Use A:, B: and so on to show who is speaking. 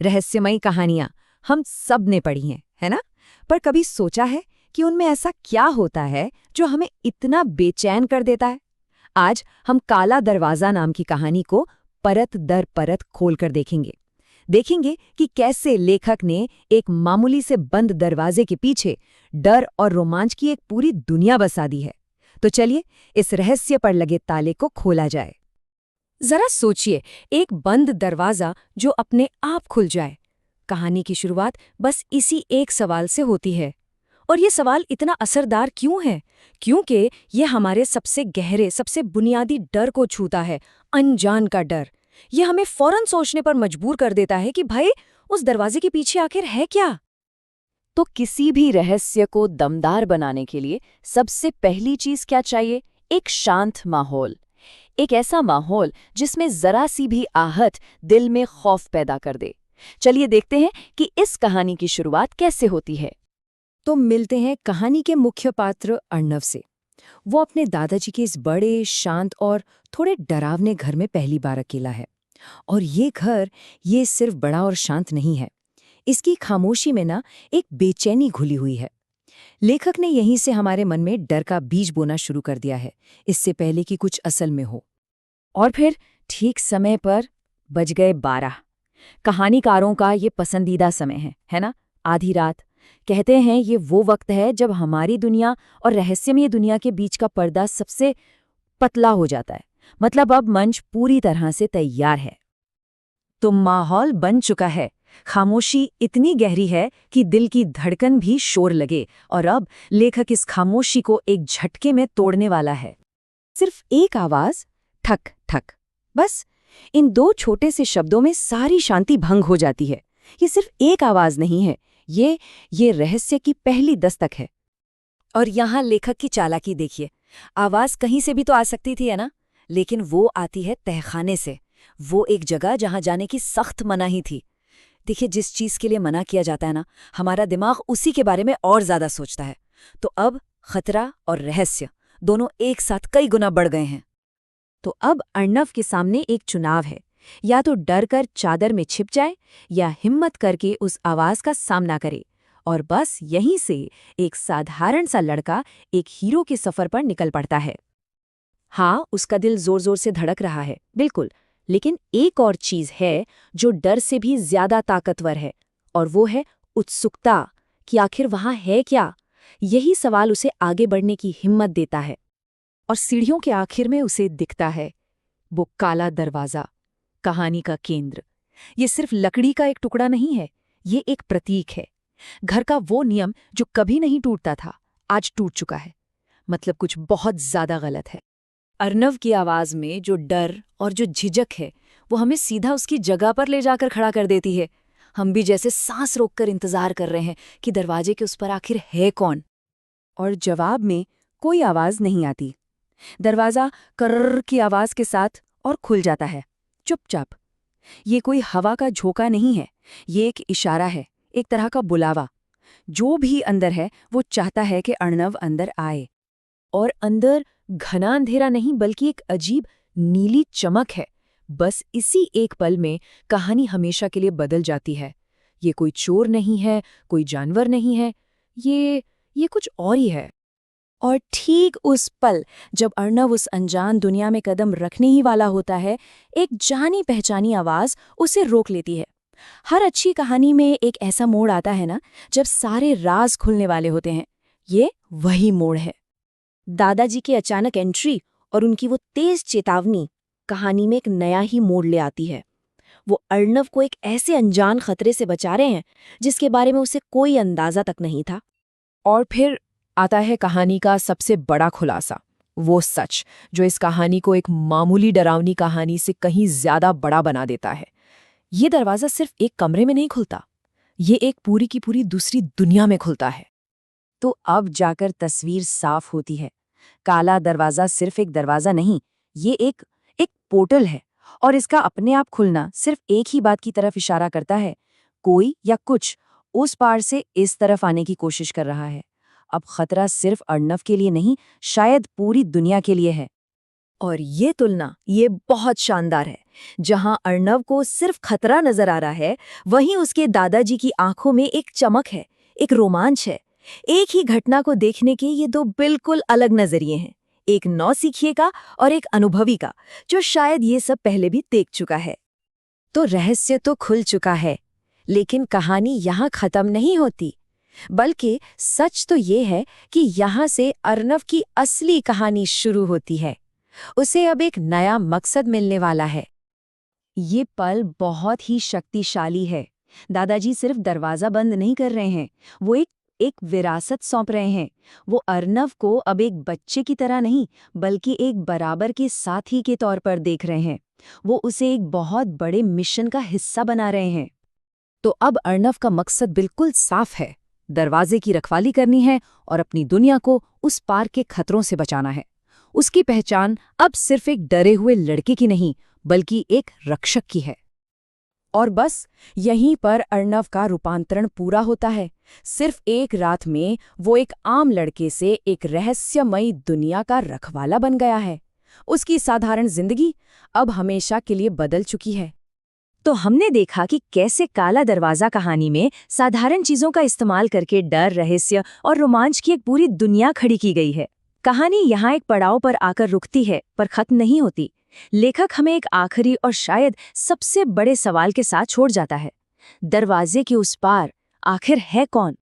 A: रहस्यमयी कहानियां हम सब ने पढ़ी हैं, है ना? पर कभी सोचा है कि उनमें ऐसा क्या होता है जो हमें इतना बेचैन कर देता है? आज हम काला दरवाजा नाम की कहानी को परत दर परत खोलकर देखेंगे। देखेंगे कि कैसे लेखक ने एक मामूली से बंद दरवाजे के पीछे डर और रोमांच की एक पूरी दुनिया बसा दी है। तो चलिए इस रहस्य पर लगे ताले को खोला जाए। जरा सोचिए, एक बंद दरवाजा जो अपने आप खुल जाए। कहानी की शुरुआत बस इसी एक सवाल से होती है। और ये सवाल इतना असरदार क्यों है? क्योंकि ये हमारे सबसे गहरे, सबसे बुनियादी डर को छूता है, अनजान का डर। ये हमें फौरन सोचने पर मजबूर कर देता है कि भाई, उस दरवाजे के पीछे आखिर है क्या? तो किसी भी रहस्य को दमदार बनाने के लिए सबसे पहली चीज क्या चाहिए? एक शांत माहौल। एक ऐसा माहौल जिसमें जरा सी भी आहट दिल में खौफ पैदा कर दे। चलिए देखते हैं कि इस कहानी की शुरुआत कैसे होती है। तो मिलते हैं कहानी के मुख्य पात्र अर्णव से। वो अपने दादाजी के इस बड़े, शांत और थोड़े डरावने घर में पहली बार अकेला है। और ये घर, ये सिर्फ बड़ा और शांत नहीं है। इसकी खामोशी में ना एक बेचैनी घुली हुई है। लेखक ने यहीं से हमारे मन में डर का बीज बोना शुरू कर दिया है, इससे पहले कि कुछ असल में हो। और फिर ठीक समय पर बज गए 12। कहानीकारों का ये पसंदीदा समय है ना? आधी रात। कहते हैं ये वो वक्त है जब हमारी दुनिया और रहस्यमय दुनिया के बीच का पर्दा सबसे पतला हो जाता है। मतलब अब मंच पूरी तरह से तैयार है। तो माहौल बन चुका है। खामोशी इतनी गहरी है कि दिल की धड़कन भी शोर लगे। और अब लेखक इस खामोशी को एक झटके में तोड़ने वाला है। सिर्फ एक आवाज, ठक ठक। बस इन दो छोटे से शब्दों में सारी शांति भंग हो जाती है। ये सिर्फ एक आवाज नहीं है, ये रहस्य की पहली दस्तक है। और यहाँ लेखक की चालाकी देखिए। आवाज कहीं से भी तो आ सकती थी, है ना? लेकिन वो आती है तहखाने से। वो एक जगह जहां जाने की सख्त मनाही थी। देखिए, जिस चीज के लिए मना किया जाता है ना, हमारा दिमाग उसी के बारे में और ज्यादा सोचता है। तो अब खतरा और रहस्य दोनों एक साथ कई गुना बढ़ गए हैं। तो अब अर्णव के सामने एक चुनाव है। या तो डर कर चादर में छिप जाए, या हिम्मत करके उस आवाज का सामना करे। और बस यहीं से एक साधारण सा लड़का एक हीरो के सफर पर निकल पड़ता है। हाँ, उसका दिल जोर जोर से धड़क रहा है, बिल्कुल। लेकिन एक और चीज है जो डर से भी ज्यादा ताकतवर है। और वो है उत्सुकता कि आखिर वहां है क्या। यही सवाल उसे आगे बढ़ने की हिम्मत देता है। और सीढ़ियों के आखिर में उसे दिखता है वो काला दरवाजा, कहानी का केंद्र। ये सिर्फ लकड़ी का एक टुकड़ा नहीं है, ये एक प्रतीक है। घर का वो नियम जो कभी नहीं टूटता था, आज टूट चुका है। मतलब कुछ बहुत ज्यादा गलत है। अर्णव की आवाज में जो डर और जो झिझक है, वो हमें सीधा उसकी जगह पर ले जाकर खड़ा कर देती है। हम भी जैसे सांस रोककर इंतजार कर रहे हैं कि दरवाजे के उस पर आखिर है कौन। और जवाब में कोई आवाज नहीं आती। दरवाजा कर्र की आवाज के साथ और खुल जाता है, चुपचाप। ये कोई हवा का झोंका नहीं है, ये एक इशारा है, एक तरह का बुलावा। जो भी अंदर है वो चाहता है कि अर्णव अंदर आए। और अंदर घना अंधेरा नहीं, बल्कि एक अजीब नीली चमक है। बस इसी एक पल में कहानी हमेशा के लिए बदल जाती है। ये कोई चोर नहीं है, कोई जानवर नहीं है, ये कुछ और ही है। और ठीक उस पल जब अर्णव उस अनजान दुनिया में कदम रखने ही वाला होता है, एक जानी पहचानी आवाज उसे रोक लेती है। हर अच्छी कहानी में एक ऐसा मोड़ आता है ना, जब सारे राज खुलने वाले होते हैं। ये वही मोड़ है। दादाजी की अचानक एंट्री और उनकी वो तेज चेतावनी कहानी में एक नया ही मोड़ ले आती है। वो अर्णव को एक ऐसे अनजान खतरे से बचा रहे हैं जिसके बारे में उसे कोई अंदाजा तक नहीं था। और फिर आता है कहानी का सबसे बड़ा खुलासा, वो सच जो इस कहानी को एक मामूली डरावनी कहानी से कहीं ज्यादा बड़ा बना देता है। ये दरवाजा सिर्फ एक कमरे में नहीं खुलता, ये एक पूरी की पूरी दूसरी दुनिया में खुलता है। तो अब जाकर तस्वीर साफ होती है। काला दरवाजा सिर्फ एक दरवाजा नहीं, ये एक पोर्टल है। और इसका अपने आप खुलना सिर्फ एक ही बात की तरफ इशारा करता है, कोई या कुछ उस पार से इस तरफ आने की कोशिश कर रहा है। अब खतरा सिर्फ अर्णव के लिए नहीं, शायद पूरी दुनिया के लिए है।
B: और ये तुलना ये बहुत शानदार है। जहां अर्णव को सिर्फ खतरा नजर आ रहा है, वहीं उसके दादाजी की आंखों में एक चमक है, एक रोमांच है। एक ही घटना को देखने के ये दो बिल्कुल अलग नजरिए हैं, एक नौसिखिए का और एक अनुभवी का, जो शायद ये सब पहले भी देख चुका है।
A: तो रहस्य तो खुल चुका है, लेकिन कहानी यहाँ खत्म नहीं होती, बल्कि सच तो ये है कि यहाँ से अर्णव की असली कहानी शुरू होती है। उसे अब एक नया मकसद मिलने वाला है। ये पल बहुत ही शक्तिशाली है। दादाजी सिर्फ दरवाजा बंद नहीं कर रहे हैं, वो एक विरासत सौंप रहे हैं। वो अर्णव को अब एक बच्चे की तरह नहीं, बल्कि एक बराबर के साथी के तौर पर देख रहे हैं। वो उसे एक बहुत बड़े मिशन का हिस्सा बना रहे हैं। तो अब अर्णव का मकसद बिल्कुल साफ है, दरवाजे की रखवाली करनी है और अपनी दुनिया को उस पार के खतरों से बचाना है। उसकी पहचान अब सिर्फ एक डरे हुए लड़के की नहीं, बल्कि एक रक्षक की है। और बस यहीं पर अर्णव का रूपांतरण पूरा होता है। सिर्फ एक रात में वो एक आम लड़के से एक रहस्यमयी दुनिया का रखवाला बन गया है। उसकी साधारण जिंदगी अब हमेशा के लिए बदल चुकी है। तो हमने देखा कि कैसे काला दरवाजा कहानी में साधारण चीजों का इस्तेमाल करके डर, रहस्य और रोमांच की एक पूरी दुनिया खड़ी की गई है। कहानी यहाँ एक पड़ाव पर आकर रुकती है, पर खत्म नहीं होती। लेखक हमें एक आखिरी और शायद सबसे बड़े सवाल के साथ छोड़ जाता है। दरवाजे के उस पार आखिर है कौन?